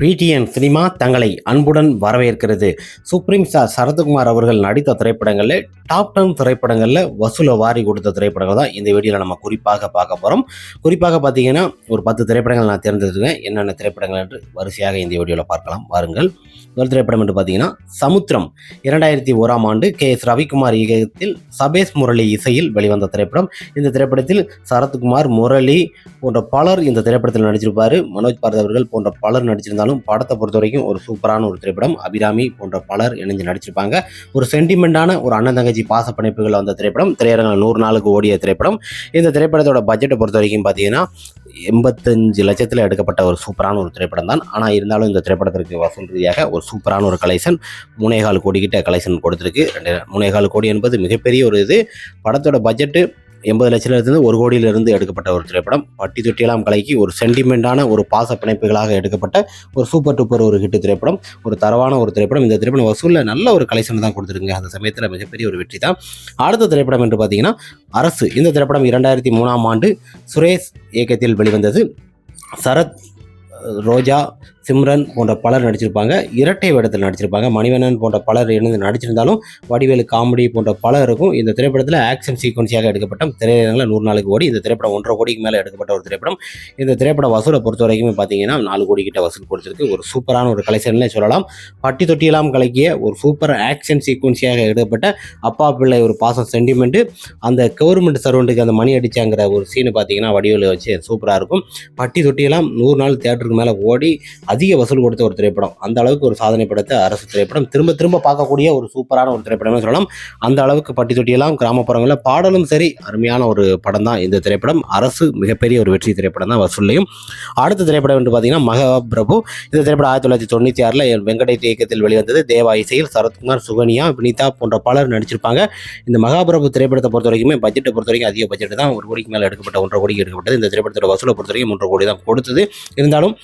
PTN cinema தங்களை அன்புடன் வரவேற்கிறது. சுப்ரீம் ஸ்டார் சரத்குமார் அவர்கள் நடித்த திரைப்படங்களில் டாப் 10 திரைப்படங்களில் வசூலை வாரி கொடுத்த திரைப்படங்கள் தான் இந்த வீடியோவில் நம்ம குறிப்பாக பார்க்க போகிறோம். குறிப்பாக பார்த்தீங்கன்னா ஒரு 10 திரைப்படங்கள் நான் தேர்ந்தெடுத்துருக்கேன். என்னென்ன திரைப்படங்கள் என்று வரிசையாக இந்த வீடியோவில் பார்க்கலாம் வாருங்கள். முதல் திரைப்படம் என்று பார்த்தீங்கன்னா சமுத்திரம். 2001ஆம் ஆண்டு KS ரவிக்குமார் இயக்கத்தில் சபேஷ் முரளி இசையில் வெளிவந்த திரைப்படம். இந்த திரைப்படத்தில் சரத்குமார், முரளி போன்ற பலர் இந்த திரைப்படத்தில் நடிச்சிருப்பார். மனோஜ் பார்த் அவர்கள் போன்ற பலர் நடிச்சிருந்தாலும் படத்தை பொறுத்த வரைக்கும் ஒரு சூப்பரான ஒரு திரைப்படம். அபிராமி போன்ற பலர் இணைஞ்சு நடிச்சிருப்பாங்க. ஒரு சென்டிமெண்டான ஒரு அண்ணன் தங்கச்சி பாச பிணைப்புகள் வந்த திரைப்படம். திரையரங்கில் 100 நாளுக்கு ஓடிய திரைப்படம். இந்த திரைப்படத்தோட பட்ஜெட்டை பொறுத்த வரைக்கும் பார்த்தீங்கன்னா 85 லட்சத்தில் எடுக்கப்பட்ட ஒரு சூப்பரான ஒரு திரைப்படம் தான். ஆனால் இருந்தாலும் இந்த திரைப்படத்திற்கு வசூல் ரீதியாக ஒரு சூப்பரான ஒரு கலெக்ஷன் 3.25 கோடி கிட்ட கலெக்ஷன் கொடுத்துருக்கு. 3.25 கோடி என்பது மிகப்பெரிய ஒரு இது. படத்தோட பட்ஜெட்டு 80 லட்சத்திலிருந்து 1 கோடியிலிருந்து எடுக்கப்பட்ட ஒரு திரைப்படம். பட்டி தொட்டியெல்லாம் கலக்கி ஒரு சென்டிமெண்டான ஒரு பாச பிணைப்புகளாக எடுக்கப்பட்ட ஒரு சூப்பர் டூப்பர் ஒரு ஹிட் திரைப்படம். ஒரு தரவான ஒரு திரைப்படம். இந்த திரைப்படம் வசூலில் நல்ல ஒரு கலெக்ஷன் தான் கொடுத்துருங்க. அந்த சமயத்தில் மிகப்பெரிய ஒரு வெற்றி தான். அடுத்த திரைப்படம் என்று பார்த்தீங்கன்னா அரசு. இந்த திரைப்படம் 2003ஆம் ஆண்டு சுரேஷ் இயக்கத்தில் வெளிவந்தது. சரத், ரோஜா, சிம்ரன் போன்ற பலர் நடிச்சிருப்பாங்க. இரட்டை வேடத்தில் நடிச்சிருப்பாங்க. மணிவண்ணன் போன்ற பலர் இணைந்து நடிச்சிருந்தாலும் வடிவேலு, காமெடி போன்ற பலர் இருக்கும். இந்த திரைப்படத்தில் ஆக்ஷன் சீக்வன்ஸியாக எடுக்கப்பட்ட திரையரங்கில் 100 நாளுக்கு ஓடி இந்த திரைப்படம் 1.5 கோடிக்கு மேலே எடுக்கப்பட்ட ஒரு திரைப்படம். இந்த திரைப்பட வசூலை பொறுத்த வரைக்கும் பார்த்தீங்கன்னா 4 கோடி கிட்ட வசூல் கொடுத்துருக்கு. ஒரு சூப்பரான ஒரு கலெக்ஷன்லே சொல்லலாம். பட்டி தொட்டியெல்லாம் கலக்கிய ஒரு சூப்பர் ஆக்ஷன் சீக்வன்ஸியாக எடுக்கப்பட்ட அப்பா பிள்ளை ஒரு பாசம் சென்டிமெண்ட்டு. அந்த கவர்மெண்ட் சர்வெண்ட்டுக்கு அந்த மணி அடிச்சாங்கிற ஒரு சீனு பார்த்தீங்கன்னா வடிவேலு வச்சு சூப்பராக இருக்கும். பட்டி தொட்டியெல்லாம் 100 நாள் தியேட்டருக்கு மேலே ஓடி அதிக வசூல் கொடுத்த ஒரு திரைப்படம். அந்த அளவுக்கு ஒரு சாதனை படைத்த அரசு திரைப்படம். திரும்ப திரும்ப பார்க்கக்கூடிய ஒரு சூப்பரான ஒரு திரைப்படம்னு சொல்லலாம். அந்த அளவுக்கு பட்டி தொட்டியெல்லாம் கிராமப்புறங்களில் பாடலும் சரி அருமையான ஒரு படம் தான் இந்த திரைப்படம். அரசு மிகப்பெரிய ஒரு வெற்றி திரைப்படம் தான் வசூல்லையும். அடுத்த திரைப்படம் என்று பார்த்தீங்கன்னா மகாபிரபு. இந்த திரைப்படம் 1996 வெங்கடேஷ் இயக்கத்தில் வெளிவந்தது. தேவா இசையில் சரத்குமார், சுகன்யா, வினிதா போன்ற பலர் நடிச்சிருப்பாங்க. இந்த மகாபிரபு திரைப்படத்தை பொறுத்த வரைக்குமே பட்ஜெட்டை பொறுத்த வரைக்கும் அதிக பட்ஜெட் தான். 1 கோடிக்கு மேலே எடுக்கப்பட்ட 1.5 கோடிக்கு எடுக்கப்பட்டது. இந்த திரைப்படத்தோட வசூலை பொறுத்த வரைக்கும் 3.5 கோடி தான் கொடுத்தது. இருந்தாலும்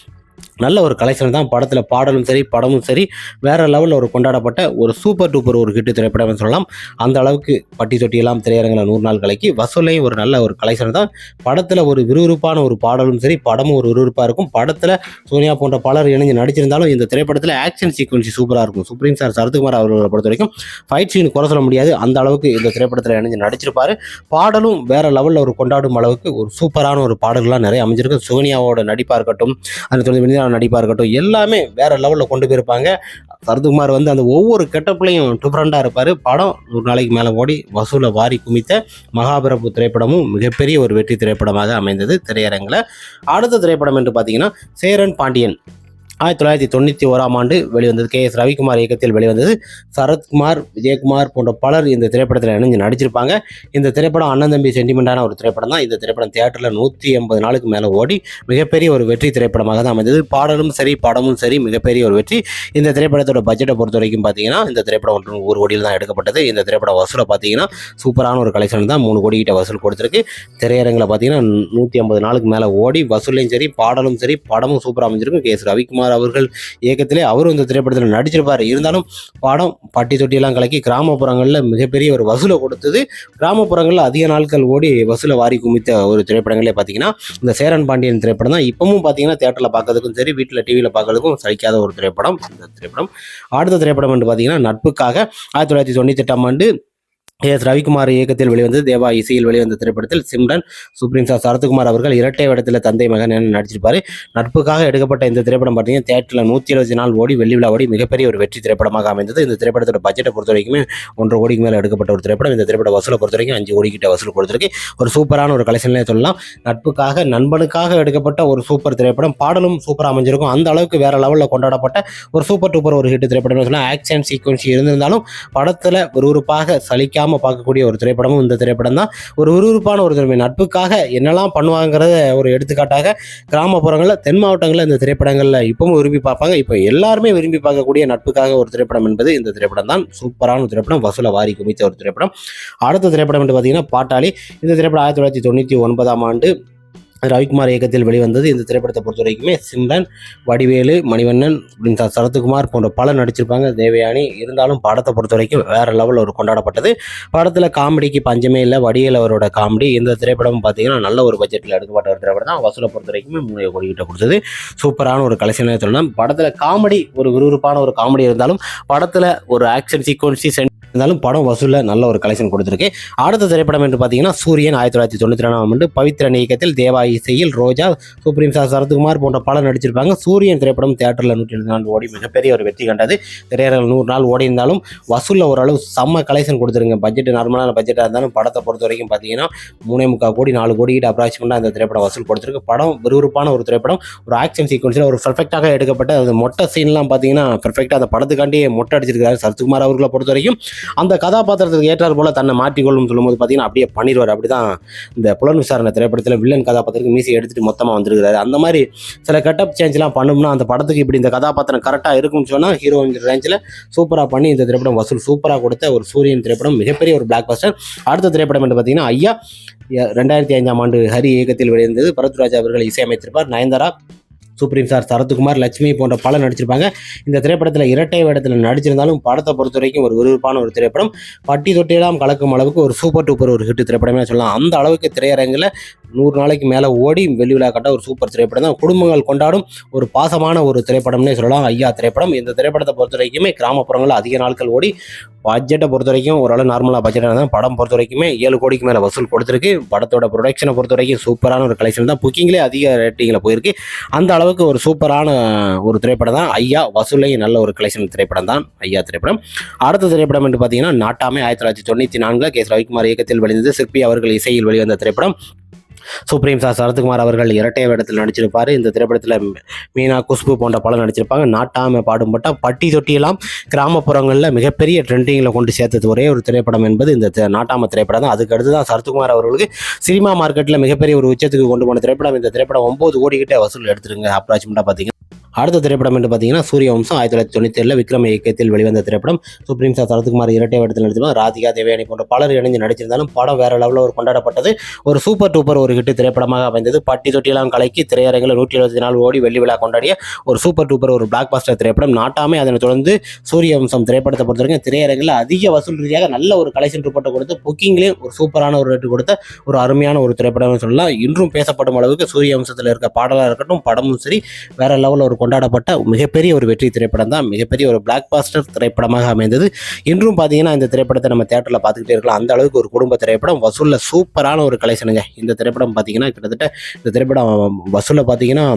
நல்ல ஒரு கலெக்ஷன் தான். படத்தில் பாடலும் சரி படமும் சரி வேற லெவலில் ஒரு கொண்டாடப்பட்ட ஒரு சூப்பர் டூப்பர் ஒரு ஹிட் திரைப்படம்னு சொல்லலாம். அந்த அளவுக்கு பட்டி தொட்டியெல்லாம் திரையரங்கில் 100 நாள் கலக்கி வசூலையும் ஒரு நல்ல ஒரு கலெக்ஷன் தான். படத்தில் ஒரு விறுவிறுப்பான ஒரு பாடலும் சரி படமும் ஒரு விறுவிறுப்பாக இருக்கும். படத்தில் சோனியா போன்ற பலர் இணைஞ்சு நடிச்சிருந்தாலும் இந்த திரைப்படத்தில் ஆக்ஷன் சீக்வன்சி சூப்பராக இருக்கும். சுப்ரீம் ஸ்டார் சரத்குமார் அவர்களை பொறுத்த வரைக்கும் ஃபைட் சீன் குறை சொல்ல முடியாது. அந்த அளவுக்கு இந்த திரைப்படத்தில் இணைஞ்சு நடிச்சிருப்பாரு. பாடலும் வேற லெவலில் ஒரு கொண்டாடும் அளவுக்கு ஒரு சூப்பரான ஒரு பாடல்கள்லாம் நிறைய அமைஞ்சிருக்கு. சோனியாவோட நடிப்பாக இருக்கட்டும், அந்த நடிப்பாக இருக்கட்டும், எல்லாமே வேற லெவலில் கொண்டு போயிருப்பாங்க. சரத்குமார் வந்து அந்த ஒவ்வொரு கெட்டப்லையும் டிஃப்ரெண்டாக இருப்பார். படம் 100 நாளைக்கு மேலே ஓடி வசூலை வாரி குமித்த மகாபிரபு திரைப்படமும் மிகப்பெரிய ஒரு வெற்றி திரைப்படமாக அமைந்தது திரையரங்கில். அடுத்த திரைப்படம் என்று பார்த்தீங்கன்னா சேரன் பாண்டியன். 1991ஆம் ஆண்டு வெளிவந்தது. KS ரவிக்குமார் இயக்கத்தில் வெளிவந்தது. சரத்குமார், விஜயகுமார் போன்ற பலர் இந்த திரைப்படத்தில் இணைஞ்சு நடிச்சிருப்பாங்க. இந்த திரைப்படம் அண்ணன் தம்பி சென்டிமெண்டான ஒரு திரைப்படம் தான். இந்த திரைப்படம் தியேட்டரில் 180 நாளுக்கு மேலே ஓடி மிகப்பெரிய ஒரு வெற்றி திரைப்படமாக தான் அமைந்தது. பாடலும் சரி படமும் சரி மிகப்பெரிய ஒரு வெற்றி. இந்த திரைப்படத்தோட பட்ஜெட்டை பொறுத்த வரைக்கும் பார்த்தீங்கன்னா இந்த திரைப்படம் 1 கோடியில் தான் எடுக்கப்பட்டது. இந்த திரைப்படம் வசூலை பார்த்தீங்கன்னா சூப்பரான ஒரு கலெக்ஷன் தான். 3 கோடி கிட்ட வசூல் கொடுத்துருக்கு. திரையரங்கில் பார்த்தீங்கன்னா 150 நாளுக்கு மேலே ஓடி வசூலையும் சரி பாடலும் சரி படமும் சூப்பராக அமைஞ்சிருக்கும். KS ரவிக்குமார் அவர்கள் இயக்கத்திலே அவரும் இந்த திரைப்படத்தில் நடிச்சிருப்பார். இருந்தாலும் படம் பட்டி தொட்டியெல்லாம் கலக்கி கிராமப்புறங்களில் மிகப்பெரிய ஒரு வசூலை கொடுத்தது. கிராமப்புறங்களில் அதிக நாட்கள் ஓடி வசூலை வாரி குமித்த ஒரு திரைப்படங்களே பார்த்தீங்கன்னா இந்த சேரன் பாண்டியன் திரைப்படம் தான். இப்பவும் பார்த்தீங்கன்னா தியேட்டரில் பார்க்கறதுக்கும் சரி வீட்டில் டிவியில் பார்க்கறதுக்கும் சலிக்காத ஒரு திரைப்படம் இந்த திரைப்படம். அடுத்த திரைப்படம் என்று பார்த்தீங்கன்னா நட்புக்காக. 1998ஆம் ஆண்டு KS ரவிக்குமார் இயக்கத்தில் வெளிவந்தது. தேவா இசையில் வெளிவந்த திரைப்படத்தில் சிம்ரன், சுப்ரீம் ஸ்டார் சரத்குமார் அவர்கள் இரட்டை வேடத்தில் தந்தை மகன் என நடிச்சிருப்பாரு. நட்புக்காக எடுக்கப்பட்ட இந்த திரைப்படம் பார்த்தீங்கன்னா தியேட்டரில் 170 நாள் ஓடி வெள்ளி விழா ஓடி மிகப்பெரிய ஒரு வெற்றி திரைப்படமாக அமைந்தது. இந்த திரைப்படத்தோட பட்ஜெட்டை பொறுத்த வரைக்குமே 1.5 கோடிக்கு மேலே எடுக்கப்பட்ட ஒரு திரைப்படம். இந்த திரைப்பட வசூலை பொறுத்த வரைக்கும் 5 கோடி கிட்ட வசூல் கொடுத்துருக்கு. ஒரு சூப்பரான ஒரு கலெக்ஷன்லே சொல்லலாம். நட்புக்காக நண்பனுக்காக எடுக்கப்பட்ட ஒரு சூப்பர் திரைப்படம். பாடலும் சூப்பராக அமைஞ்சிருக்கும். அந்த அளவுக்கு வேற லெவலில் கொண்டாடப்பட்ட ஒரு சூப்பர் டூப்பர் ஒரு ஹிட் திரைப்படம் சொல்லலாம். ஆக்ஷன் சீக்வன்சி இருந்திருந்தாலும் படத்தில் விறுவிறுப்பாக சலிக்காம பார்க்கக்கூடிய ஒரு திரைப்படமும் இந்த திரைப்படம் தான். ஒரு விறுவிறுப்பான ஒரு திரைப்படம். நட்புக்காக என்னெல்லாம் பண்ணுவாங்கிறத ஒரு எடுத்துக்காட்டாக கிராமப்புறங்களில் தென் மாவட்டங்களில் இந்த திரைப்படங்களில் இப்பவும் விரும்பி பார்ப்பாங்க. இப்போ எல்லாருமே விரும்பி பார்க்கக்கூடிய நட்புக்காக ஒரு திரைப்படம் என்பது இந்த திரைப்படம் தான். சூப்பரான ஒரு திரைப்படம். வசூலை வாரி குமித்த ஒரு திரைப்படம். அடுத்த திரைப்படம் என்று பார்த்தீங்கன்னா பாட்டாளி. இந்த திரைப்படம் 1999ஆம் ஆண்டு ரவிக்குமார் இயக்கத்தில் வெளிவந்தது. இந்த திரைப்படத்தை பொறுத்த வரைக்குமே சிம்ரன், வடிவேலு, மணிவண்ணன், சரத்குமார் போன்ற பலர் நடிச்சிருப்பாங்க. தேவயானி இருந்தாலும் படத்தை பொறுத்த வரைக்கும் வேற லெவலில் ஒரு கொண்டாடப்பட்டது. படத்தில் காமெடிக்கு பஞ்சமே இல்லை. வடிவேல் அவரோட காமெடி. இந்த திரைப்படம் பார்த்தீங்கன்னா நல்ல ஒரு பட்ஜெட்டில் எடுக்கப்பட்ட ஒரு திரைப்படம் தான். வசூலை பொறுத்த வரைக்குமே 3 கோடி கிட்ட கொடுத்தது. சூப்பரான ஒரு கலெக்ஷன் சொல்லலாம். படத்தில் காமெடி ஒரு விறுவிறுப்பான ஒரு காமெடி இருந்தாலும் படத்தில் ஒரு ஆக்ஷன் சீக்வன்சி இருந்தாலும் படம் வசூலில் நல்ல ஒரு கலெக்ஷன் கொடுத்துருக்கு. அடுத்த திரைப்படம் என்று பார்த்தீங்கன்னா சூரியன் 1992ஆம் ஆண்டு பவித்ரன் இயக்கத்தில் தேவா இசையில் ரோஜா, சுப்ரீம் ஸ்டார் சரத்குமார் போன்ற பலர் நடிச்சிருப்பாங்க. சூரியன் திரைப்படம் தியேட்டரில் 174 ஓடி மிகப்பெரிய ஒரு வெற்றி கண்டது. திரையரங்கில் 100 நாள் ஓடி இருந்தாலும் வசூலில் ஓரளவு செம்ம கலெக்ஷன் கொடுத்துருங்க. பட்ஜெட் நார்மலான பட்ஜெட்டாக இருந்தாலும் படத்தை பொறுத்த வரைக்கும் பார்த்தீங்கன்னா 3.25 கோடி 4 கோடி கிட்ட அப்ராக்சிமேட்டாக அந்த திரைப்படம் வசூல் கொடுத்துருக்கு. படம் விறுவிறுப்பான ஒரு திரைப்படம். ஒரு ஆக்ஷன் சீக்வன்ஸில் ஒரு பெர்ஃபெக்டாக எடுக்கப்பட்ட அந்த மொட்டை சீன்லாம் பார்த்தீங்கன்னா பெர்ஃபெக்டாக அந்த படத்துக்காண்டி மொட்டை அடிச்சிருக்காரு சரத்குமார் அவர்களை பொறுத்த வரைக்கும். அந்த கதாபாத்திரத்துக்கு ஏற்றார் போல தன்னை மாற்றிக்கொள்ளும் சொல்லும்போது பார்த்தீங்கன்னா அப்படியே பண்ணிடுவார். அப்படிதான் இந்த புலன் விசாரணை திரைப்படத்தில் வில்லன் கதாபாத்திரத்துக்கு மீசி எடுத்துட்டு மொத்தமாக வந்துருக்காரு. அந்த மாதிரி சில கட்டப் சேஞ்ச்லாம் பண்ணோம்னா அந்த படத்துக்கு இப்படி இந்த கதாபாத்திரம் கரெக்டாக இருக்கும்னு சொன்னால் ஹீரோங்கிற ரேஞ்சில் சூப்பராக பண்ணி இந்த திரைப்படம் வசூல் சூப்பராக கொடுத்த ஒரு சூரியன் திரைப்படம் மிகப்பெரிய ஒரு பிளாக் பஸ்டர். அடுத்த திரைப்படம் என்று பார்த்தீங்கன்னா ஐயா 2005ஆம் ஆண்டு ஹரி இயக்கத்தில் வெளிவந்தது. பரத்வாஜ் அவர்கள் இசையமைத்திருப்பார். நயன்தாரா, சுப்ரீம் ஸ்டார் சரத்குமார், லட்சுமி போன்ற பலர் நடிச்சிருப்பாங்க. இந்த திரைப்படத்தில் இரட்டை வேடத்தில் நடிச்சிருந்தாலும் படத்தை பொறுத்த வரைக்கும் ஒரு விறுவிறுப்பான ஒரு திரைப்படம். பட்டி தொட்டியெல்லாம் கலக்கும் அளவுக்கு ஒரு சூப்பர் டூப்பர் ஒரு ஹிட் திரைப்படமே சொல்லலாம். அந்த அளவுக்கு திரையரங்கில் 100 நாளைக்கு மேலே ஓடி வெள்ளி விழா கட்ட ஒரு சூப்பர் திரைப்படம் தான். குடும்பங்கள் கொண்டாடும் ஒரு பாசமான ஒரு திரைப்படம்னே சொல்லலாம் ஐயா திரைப்படம். இந்த திரைப்படத்தை பொறுத்த வரைக்குமே கிராமப்புறங்களில் அதிக நாட்கள் ஓடி பட்ஜெட்டை பொறுத்த வரைக்கும் ஓரளவு நார்மலாக பட்ஜெட்டாக தான். படம் பொறுத்த வரைக்குமே 7 கோடிக்கு மேலே வசூல் கொடுத்துருக்கு. படத்தோட ப்ரொடக்ஷனை பொறுத்த வரைக்கும் சூப்பரான ஒரு கலெக்ஷன் தான். புக்கிங்லேயே அதிக ரேட்டிங்கில் போயிருக்கு. அந்த அளவுக்கு ஒரு சூப்பரான ஒரு திரைப்படம் தான் ஐயா. வசூலையும் நல்ல ஒரு கலெக்ஷன் திரைப்படம் தான் ஐயா திரைப்படம். அடுத்த திரைப்படம் என்று பார்த்தீங்கன்னா நாட்டாமை 1994 கே. ரவிக்குமார் இயக்கத்தில் வெளிவந்தது. சிற்பி அவர்கள் இசையில் வெளிவந்த திரைப்படம். சுப்ரீம் ஸ்டார் சரத்குமார் அவர்கள் இரட்டை வேடத்தில் நடிச்சிருப்பார். இந்த திரைப்படத்தில் மீனா, குஷ்பு போன்ற பலர் நடிச்சிருப்பாங்க. நாட்டாமை பாடும்பட்ட பட்டி தொட்டியெல்லாம் கிராமப்புறங்களில் மிகப்பெரிய ட்ரெண்டிங்கில் கொண்டு சேர்த்தது ஒரே ஒரு திரைப்படம் என்பது இந்த நாட்டாமை திரைப்படம் தான். அதுக்கு அடுத்து தான் சரத்குமார் அவர்களுக்கு சினிமா மார்க்கெட்டில் மிகப்பெரிய ஒரு உச்சத்துக்கு கொண்டு போன திரைப்படம். இந்த திரைப்படம் 9 கோடி கிட்ட வசூல் எடுத்துருங்க அப்ராக்சிமேட்டாக பார்த்தீங்கன்னா. அடுத்த திரைப்படம் என்று பார்த்தீங்கன்னா சூரிய வம்சம் 1997 விக்ரம் இயக்கத்தில் வெளிவந்த திரைப்படம். சுப்ரீம் ஸ்டார் சரத்குமார் இரட்டை வேடத்தில் நடிச்சிருப்பாங்க. ராதிகா, தேவயானி போன்ற பலர் இணைந்து நடிச்சிருந்தாலும் படம் வேற லெவலில் ஒரு கொண்டாடப்பட்டது. ஒரு சூப்பர் டூப்பர் ஒரு ஹிட் திரைப்படமாக அமைந்தது. பட்டி தொட்டியெல்லாம் கலக்கி திரையரங்கில் 174 கோடி வெள்ளி விழா கொண்டாடிய ஒரு சூப்பர் டூப்பர் ஒரு பிளாக் பாஸ்டர் திரைப்படம் நாட்டாமை. அதனை தொடர்ந்து சூரிய வம்சம் திரைப்படத்தை பொறுத்தவரைக்கும் திரையரங்கில் அதிக வசூல் ரீதியாக நல்ல ஒரு கலெக்ஷன் ரிப்போர்ட்டை கொடுத்து புக்கிங்லேயும் ஒரு சூப்பரான ஒரு ரேட்டு கொடுத்த ஒரு அருமையான ஒரு திரைப்படம்னு சொல்லலாம். இன்றும் பேசப்படும் அளவுக்கு சூரிய வம்சத்தில் இருக்க பாடலாக இருக்கட்டும் படமும் சரி வேற லெவலில் ஒரு கொண்டாடப்பட்ட மிகப்பெரிய ஒரு வெற்றி திரைப்படம் தான். மிகப்பெரிய ஒரு பிளாக் பாஸ்டர் திரைப்படமாக அமைந்தது. இன்றும் பார்த்தீங்கன்னா இந்த திரைப்படத்தை நம்ம தியேட்டரில் பார்த்துக்கிட்டே இருக்கலாம். அந்த அளவுக்கு ஒரு குடும்ப திரைப்படம். வசூலில் சூப்பரான ஒரு கலெக்ஷனுங்க. இந்த திரைப்படம் பார்த்தீங்கன்னா கிட்டத்தட்ட இந்த திரைப்படம் வசூலில் பார்த்தீங்கன்னா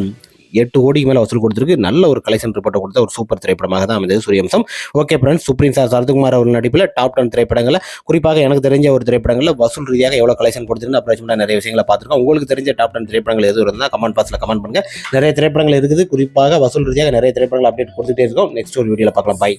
8 கோடிக்கு மேலே வசூல் கொடுத்துருக்கு. நல்ல ஒரு கலெக்ஷன் ரிப்போர்ட்டை கொடுத்த ஒரு சூப்பர் திரைப்படமாக தான் அமைந்தது Suryavamsam. Okay friends, supreme star Sarathkumar அவர் நடிப்பில் டாப் 10 திரைப்படங்களில் குறிப்பாக எனக்கு தெரிஞ்ச ஒரு திரைப்படங்களில் வசூல் ரீதியாக எவ்வளோ கலெக்ஷன் கொடுத்துருக்கு அப்ராக்சிமேட்டாக நிறைய விஷயங்களை பார்த்துருக்கோம். உங்களுக்கு தெரிஞ்ச டாப் 10 திரைப்படங்கள் எது இருந்தால் கமெண்ட் பாக்ஸில் கமெண்ட் பண்ணுங்கள். நிறைய திரைப்படங்கள் இருக்குது. குறிப்பாக வசூல் ரீதியாக நிறைய திரைப்படங்கள் அப்டேட் கொடுத்துட்டே இருக்கோம். நெக்ஸ்ட் ஒரு வீடியோவில் பார்க்கலாம். பை.